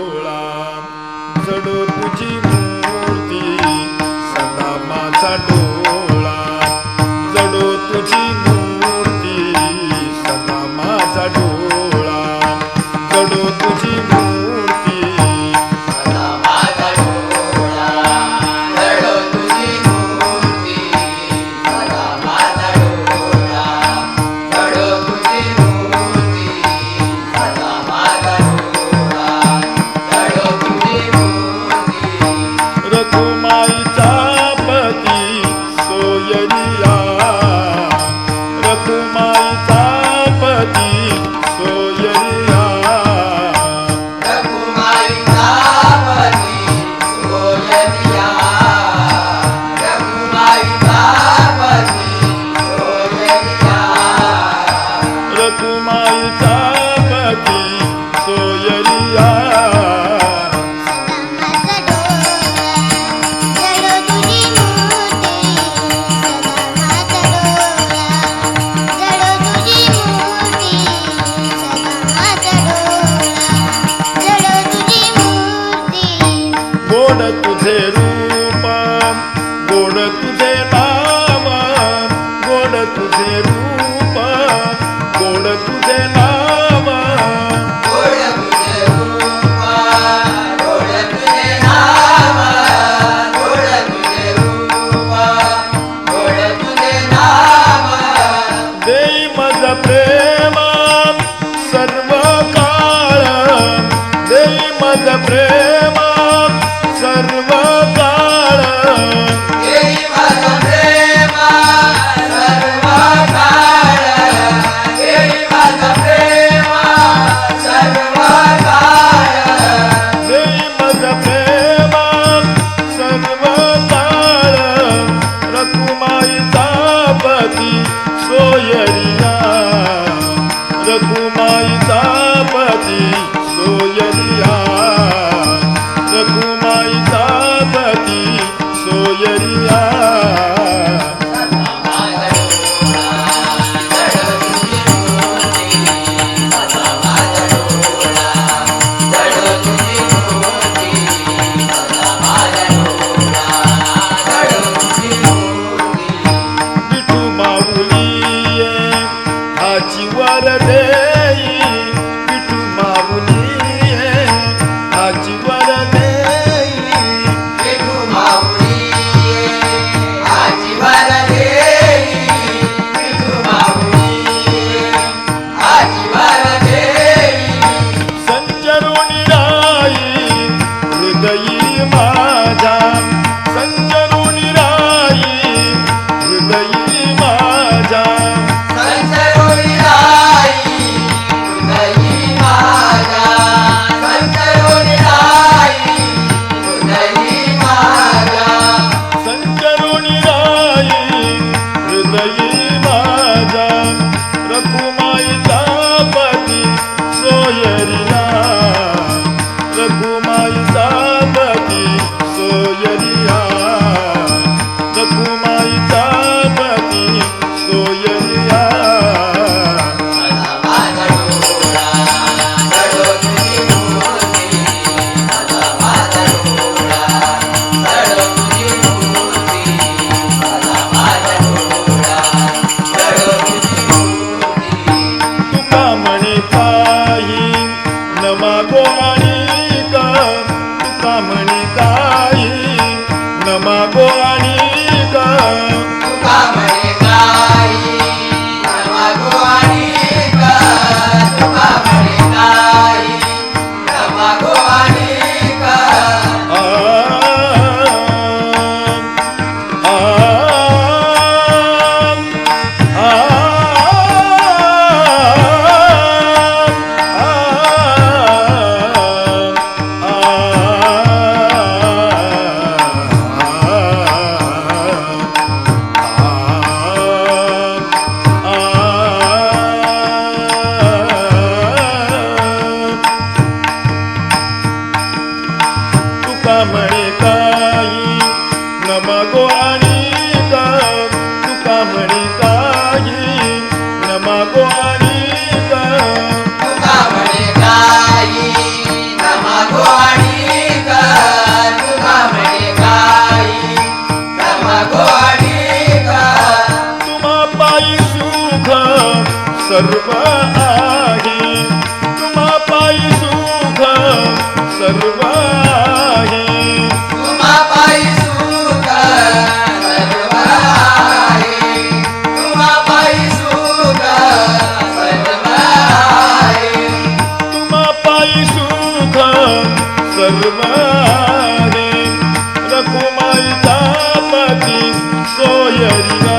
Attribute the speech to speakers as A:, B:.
A: डोळा जडो तुझी मूर्ती सदा माझा डोळा जडो तुझी मूर्ती सदा माझा डोळा जडो तुझी मूर्ती
B: सदा माझा डोळा जडो तुझी मूर्ती सदा माझा डोळा जडो तुझी मूर्ती सदा माझा डोळा जडो तुझी मूर्ती
A: रखुमाईचा पती सोयरिया रखुमाईचा पती सोयरिया
B: रघुमाईचा पती सोयरिया रघुमाईचा पती सोयरिया
A: रखुमाईचा पती सोयरिया गोड तुझे रूप गोड तुझे नाम गोड तुझे रूप गोड तुझे नाम
B: गोड तुझे रूप गोड तुझे नाम गोड तुझे रूप गोड तुझे नाम
A: देई मज प्रेम सर्व काळ देई मज प्रेम सर्व काळ
B: देई माझा प्रेम सर्व काळ देई माझा प्रेम सर्व काळ
A: देई मज प्रेम सर्व काळ रखुमाईचा पती सोयरिया रखुमाईचा पती सोयरिया रखुमाईचा पती सोयरिया
B: सदा माझा डोळा जडो तुझी मूर्ती सदा माझा डोळा जडो तुझी मूर्ती सदा माझा डोळा जडो तुझी मूर्ती
A: विठू माऊली हाची वर देई विठू माऊली हाची वर देई
B: विठू माऊली आजी वर देई विठू माऊली आजी वर देई
A: संचरुणी राई हृदयी माझा संचरुणी राई हृदयी माझा
B: संतरोळी राई हृदयी माझा संतरोळी राई हृदयी माझा
A: संचरुणी राई हृदयी माझा रखुमाईचा पती सोयरिया रखुमाईचा पती सोयरिया रखुमाईचा पती सोयरिया
B: सदा माझा डोळा जडो तुझी मूर्ती सदा माझा डोळा जडो तुझी मूर्ती सदा माझा डोळा जडो तुझी मूर्ती
A: तुका म्हणे काही न मागो आणि का तुका म्हणे काही
B: गोडी का तुका म्हणे काही ब्रह्मा गोडी का
A: तुम्हा पायी सुख सर्व आहे तुम्हा पायी सुख सर्व आहे
B: तुम्हा पायी सुख सर्व आहे तुम्हा पायी सुख सर्व आहे
A: तुम्हा पायी सुख सर्व आहे रखुमाईचा पती सोयरिया